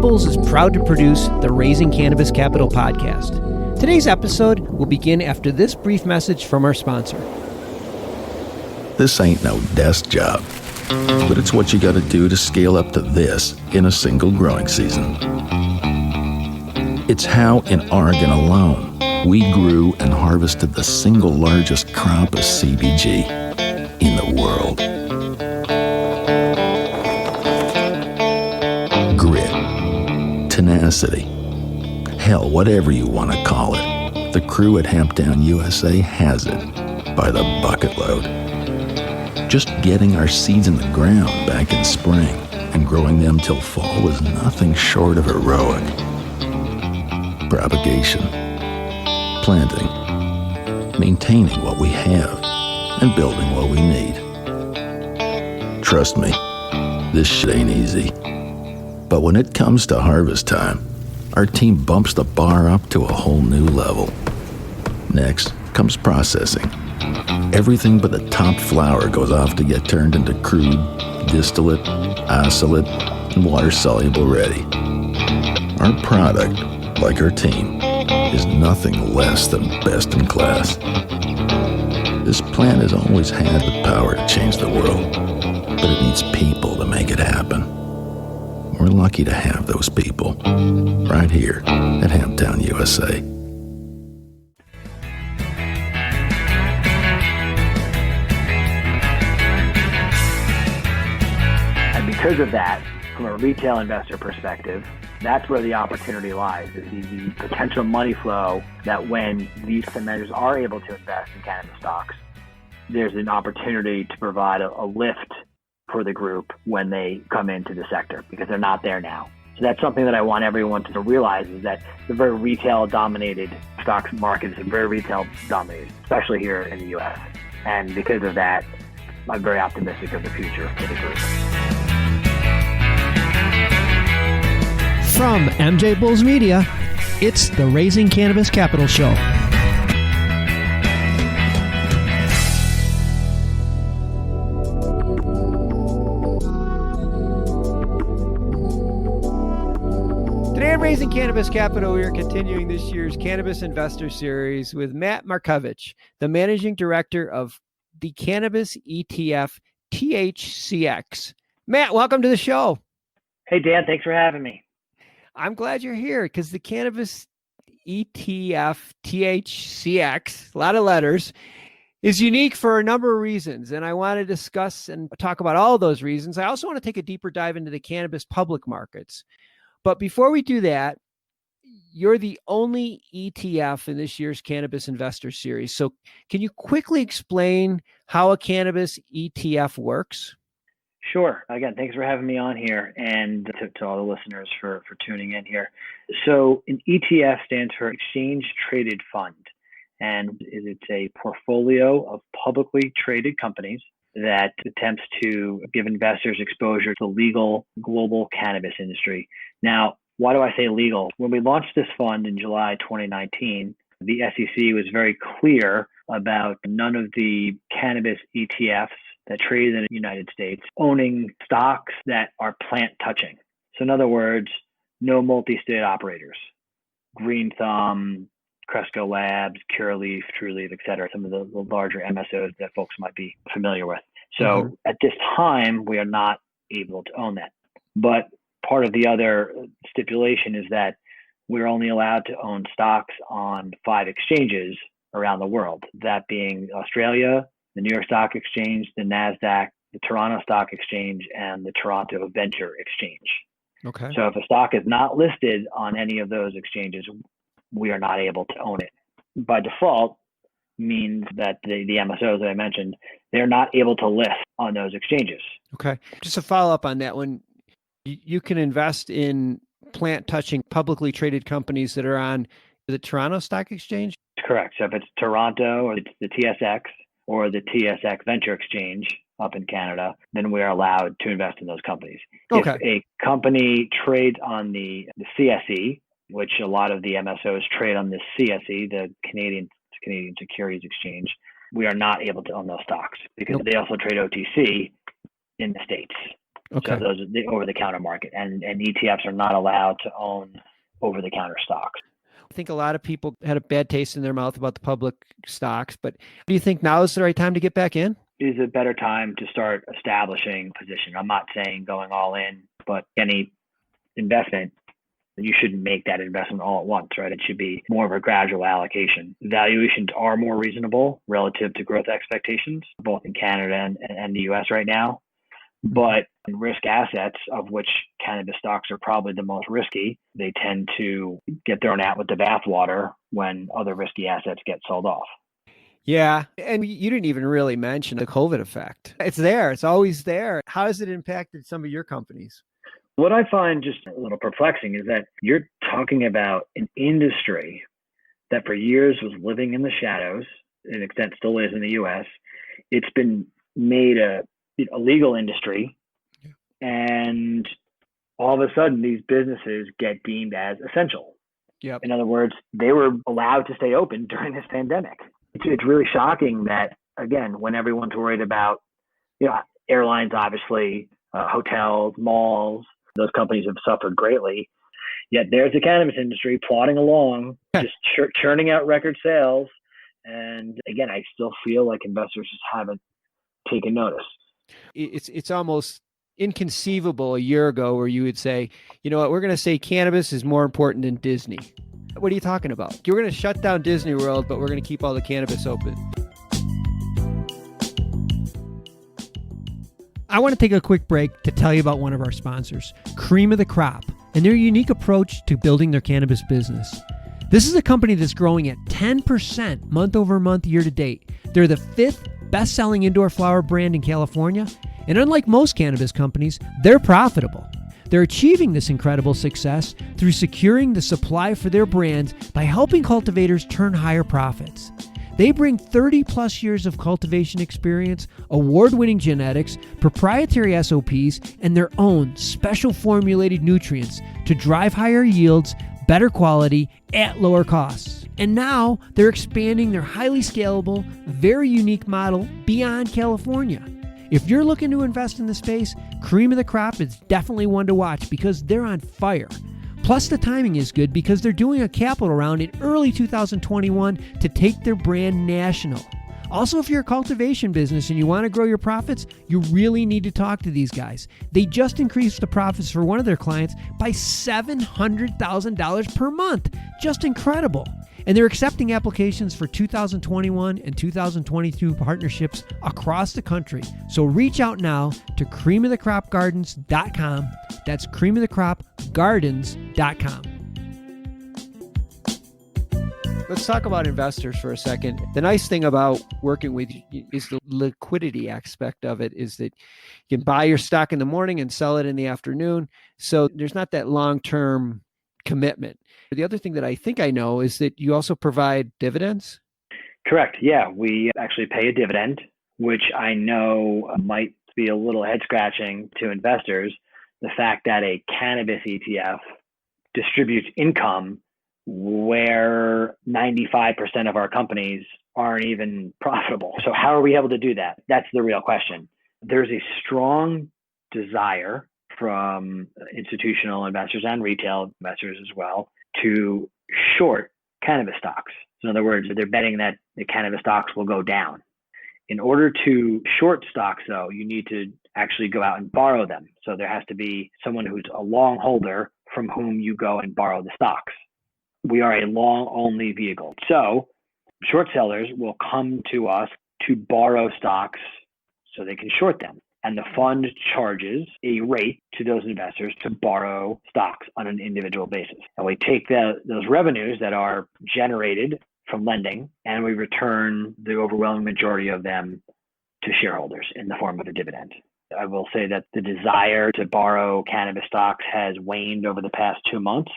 MJBulls is proud to produce the Raising Cannabis Capital podcast. Today's episode will begin after this brief message from our sponsor. This ain't no desk job, but it's what you got to do to scale up to this in a single growing season. It's how in Oregon alone, we grew and harvested the single largest crop of CBG in the world. Grit, tenacity, hell, whatever you want to call it. The crew at HempTown USA has it by the bucket load. Just getting our seeds in the ground back in spring and growing them till fall was nothing short of heroic. Propagation, planting, maintaining what we have, and building what we need. Trust me, this shit ain't easy. But when it comes to harvest time, our team bumps the bar up to a whole new level. Next comes processing. Everything but the top flower goes off to get turned into crude, distillate, isolate, and water-soluble ready. Our product, like our team, is nothing less than best in class. This plant has always had the power to change the world, but it needs people to make it happen. We're lucky to have those people right here at HempTown USA. And because of that, from a retail investor perspective, that's where the opportunity lies, is the potential money flow that when these managers are able to invest in cannabis stocks, there's an opportunity to provide a lift for the group when they come into the sector, because they're not there now. So that's something that I want everyone to realize, is that the very retail-dominated stocks market is very retail-dominated, especially here in the U.S. And because of that, I'm very optimistic of the future for the group. From MJBulls Media, it's the Raising Cannabis Capital Show. Today on Raising Cannabis Capital, we are continuing this year's Cannabis Investor series with Matt Markiewicz, the Managing Director of the Cannabis ETF THCX. Matt, welcome to the show. Hey, Dan, thanks for having me. I'm glad you're here because the Cannabis ETF THCX, a lot of letters, is unique for a number of reasons. And I want to discuss and talk about all of those reasons. I also want to take a deeper dive into the cannabis public markets. But before we do that, you're the only ETF in this year's Cannabis Investor series. So can you quickly explain how a cannabis ETF works? Sure. Again, thanks for having me on here, and to all the listeners for tuning in here. So an ETF stands for Exchange Traded Fund, and it's a portfolio of publicly traded companies that attempts to give investors exposure to the legal global cannabis industry. Now, why do I say legal? When we launched this fund in July 2019, the SEC was very clear about none of the cannabis ETFs that trade in the United States owning stocks that are plant touching. So in other words, no multi-state operators, Green Thumb, Cresco Labs, Curaleaf, Trulieve, et cetera, some of the larger MSOs that folks might be familiar with. So at this time, we are not able to own that. But part of the other stipulation is that we're only allowed to own stocks on 5 exchanges around the world, that being Australia, the New York Stock Exchange, the NASDAQ, the Toronto Stock Exchange, and the Toronto Venture Exchange. Okay. So if a stock is not listed on any of those exchanges, we are not able to own it. By default, means that the MSOs that I mentioned, they're not able to list on those exchanges. Okay. Just to follow up on that one, you can invest in plant-touching publicly traded companies that are on the Toronto Stock Exchange? Correct. So if it's Toronto or it's the TSX or the TSX Venture Exchange up in Canada, then we are allowed to invest in those companies. Okay. If a company trades on the CSE, which a lot of the MSOs trade on the CSE, the Canadian Securities Exchange, we are not able to own those stocks because they also trade OTC in the States. Okay. So those are the over-the-counter market, and ETFs are not allowed to own over-the-counter stocks. I think a lot of people had a bad taste in their mouth about the public stocks, but do you think now is the right time to get back in? Is a better time to start establishing a position. I'm not saying going all in, but any investment, you shouldn't make that investment all at once, right? It should be more of a gradual allocation. Valuations are more reasonable relative to growth expectations, both in Canada and the US right now. But in risk assets, of which cannabis stocks are probably the most risky, they tend to get thrown out with the bathwater when other risky assets get sold off. Yeah. And you didn't even really mention the COVID effect. It's there. It's always there. How has it impacted some of your companies? What I find just a little perplexing is that you're talking about an industry that for years was living in the shadows, to an extent still is in the US. It's been made a legal industry, and all of a sudden these businesses get deemed as essential. Yep. In other words, they were allowed to stay open during this pandemic. It's really shocking that, again, when everyone's worried about, airlines, obviously, hotels, malls, those companies have suffered greatly. Yet there's the cannabis industry plodding along, just churning out record sales. And again, I still feel like investors just haven't taken notice. It's almost inconceivable a year ago where you would say, you know what, we're going to say cannabis is more important than Disney. What are you talking about? You're going to shut down Disney World, but we're going to keep all the cannabis open. I want to take a quick break to tell you about one of our sponsors, Cream of the Crop, and their unique approach to building their cannabis business. This is a company that's growing at 10% month over month year to date. They're the 5th best-selling indoor flower brand in California, and unlike most cannabis companies, they're profitable. They're achieving this incredible success through securing the supply for their brands by helping cultivators turn higher profits. They bring 30 plus years of cultivation experience, award-winning genetics, proprietary SOPs, and their own special formulated nutrients to drive higher yields, better quality, at lower costs. And now they're expanding their highly scalable, very unique model beyond California. If you're looking to invest in the space, Cream of the Crop is definitely one to watch because they're on fire. Plus, the timing is good because they're doing a capital round in early 2021 to take their brand national. Also, if you're a cultivation business and you want to grow your profits, you really need to talk to these guys. They just increased the profits for one of their clients by $700,000 per month. Just incredible. And they're accepting applications for 2021 and 2022 partnerships across the country. So reach out now to creamofthecropgardens.com. That's creamofthecropgardens.com. Let's talk about investors for a second. The nice thing about working with you is the liquidity aspect of it is that you can buy your stock in the morning and sell it in the afternoon. So there's not that long-term commitment. The other thing that I think I know is that you also provide dividends. Correct. Yeah, we actually pay a dividend, which I know might be a little head scratching to investors. The fact that a cannabis ETF distributes income where 95% of our companies aren't even profitable. So how are we able to do that? That's the real question. There's a strong desire from institutional investors and retail investors as well to short cannabis stocks. So in other words, they're betting that the cannabis stocks will go down. In order to short stocks, though, you need to actually go out and borrow them. So there has to be someone who's a long holder from whom you go and borrow the stocks. We are a long-only vehicle. So short sellers will come to us to borrow stocks so they can short them. And the fund charges a rate to those investors to borrow stocks on an individual basis. And we take those revenues that are generated from lending and we return the overwhelming majority of them to shareholders in the form of a dividend. I will say that the desire to borrow cannabis stocks has waned over the past 2 months,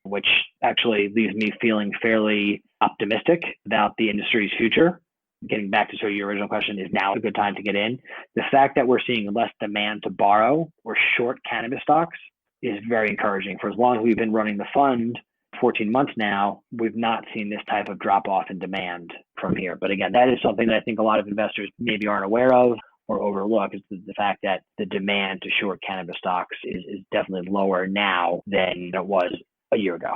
which actually leaves me feeling fairly optimistic about the industry's future. Getting back to sort of your original question, is now a good time to get in? The fact that we're seeing less demand to borrow or short cannabis stocks is very encouraging. For as long as we've been running the fund, 14 months now, we've not seen this type of drop off in demand from here. But again, that is something that I think a lot of investors maybe aren't aware of or overlook is the fact that the demand to short cannabis stocks is definitely lower now than it was a year ago.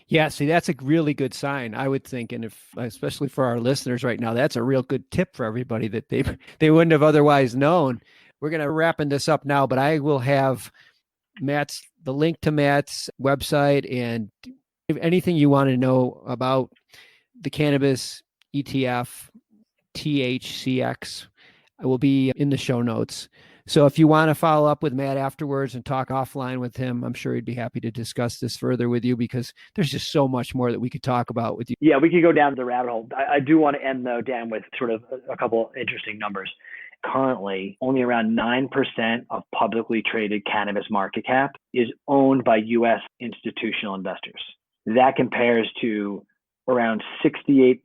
Yeah, see, that's a really good sign, I would think. And especially for our listeners right now, that's a real good tip for everybody that they wouldn't have otherwise known. We're going to wrapping this up now, but I will have the link to Matt's website, and if anything you want to know about the cannabis ETF, THCX, I will be in the show notes. So if you want to follow up with Matt afterwards and talk offline with him, I'm sure he'd be happy to discuss this further with you, because there's just so much more that we could talk about with you. Yeah, we could go down the rabbit hole. I do want to end, though, Dan, with sort of a couple interesting numbers. Currently, only around 9% of publicly traded cannabis market cap is owned by U.S. institutional investors. That compares to around 68%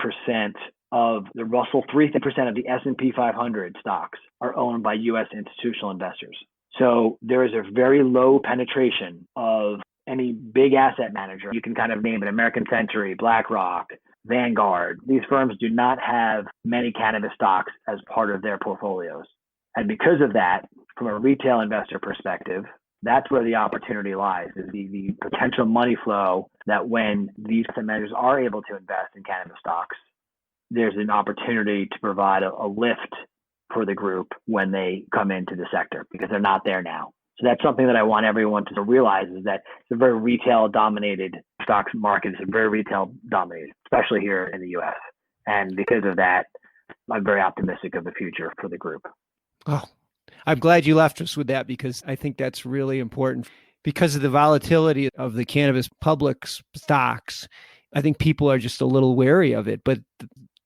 of the Russell 30% of the S&P 500 stocks are owned by U.S. institutional investors. So there is a very low penetration of any big asset manager. You can kind of name it: American Century, BlackRock, Vanguard. These firms do not have many cannabis stocks as part of their portfolios. And because of that, from a retail investor perspective, that's where the opportunity lies, is the potential money flow that when these asset managers are able to invest in cannabis stocks, there's an opportunity to provide a lift for the group when they come into the sector, because they're not there now. So that's something that I want everyone to realize, is that it's a very retail-dominated stocks market. It's very retail-dominated, especially here in the U.S. And because of that, I'm very optimistic of the future for the group. Oh, I'm glad you left us with that, because I think that's really important. Because of the volatility of the cannabis public stocks, I think people are just a little wary of it. But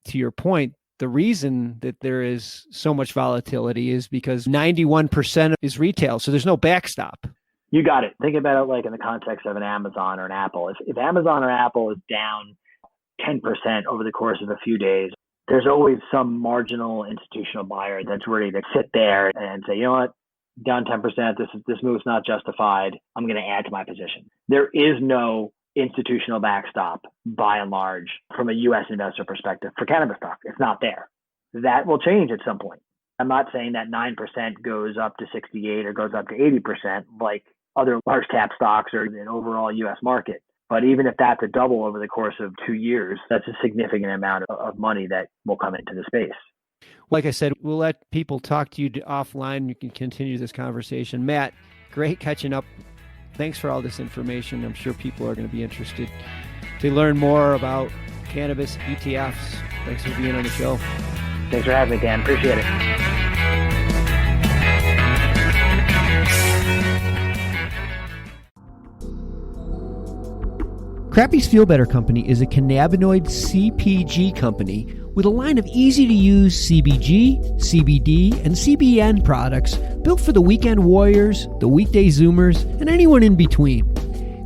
to your point, the reason that there is so much volatility is because 91% is retail. So there's no backstop. You got it. Think about it like in the context of an Amazon or an Apple. If Amazon or Apple is down 10% over the course of a few days, there's always some marginal institutional buyer that's ready to sit there and say, you know what, down 10%, this move's not justified. I'm going to add to my position. There is no institutional backstop, by and large, from a U.S. investor perspective for cannabis stock. It's not there. That will change at some point. I'm not saying that 9% goes up to 68 or goes up to 80% like other large cap stocks or the overall U.S. market. But even if that's a double over the course of 2 years, that's a significant amount of money that will come into the space. Like I said, we'll let people talk to you offline. You can continue this conversation. Matt, great catching up. Thanks for all this information. I'm sure people are going to be interested to learn more about cannabis ETFs. Thanks for being on the show. Thanks for having me, Dan. Appreciate it. Crappy's Feel Better Company is a cannabinoid CPG company with a line of easy-to-use CBG, CBD, and CBN products built for the weekend warriors, the weekday Zoomers, and anyone in between.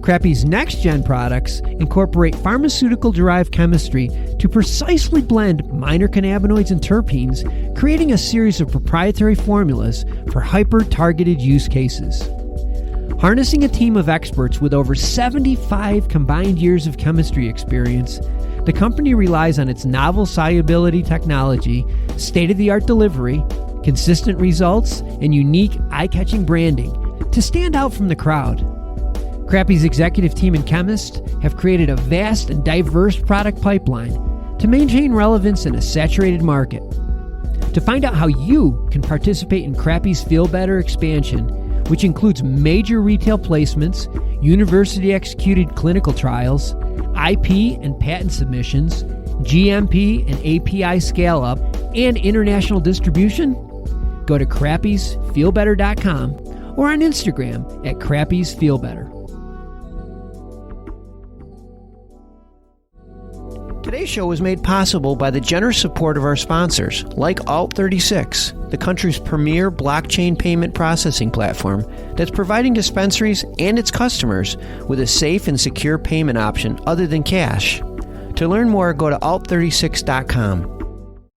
Crappy's next-gen products incorporate pharmaceutical-derived chemistry to precisely blend minor cannabinoids and terpenes, creating a series of proprietary formulas for hyper-targeted use cases. Harnessing a team of experts with over 75 combined years of chemistry experience, the company relies on its novel solubility technology, state-of-the-art delivery, consistent results, and unique eye-catching branding to stand out from the crowd. Crappy's executive team and chemists have created a vast and diverse product pipeline to maintain relevance in a saturated market. To find out how you can participate in Crappy's Feel Better expansion, which includes major retail placements, university-executed clinical trials, IP and patent submissions, GMP and API scale-up, and international distribution, go to crappysfeelbetter.com or on Instagram at crappysfeelbetter. Today's show was made possible by the generous support of our sponsors, like Alt36, the country's premier blockchain payment processing platform that's providing dispensaries and its customers with a safe and secure payment option other than cash. To learn more, go to alt36.com.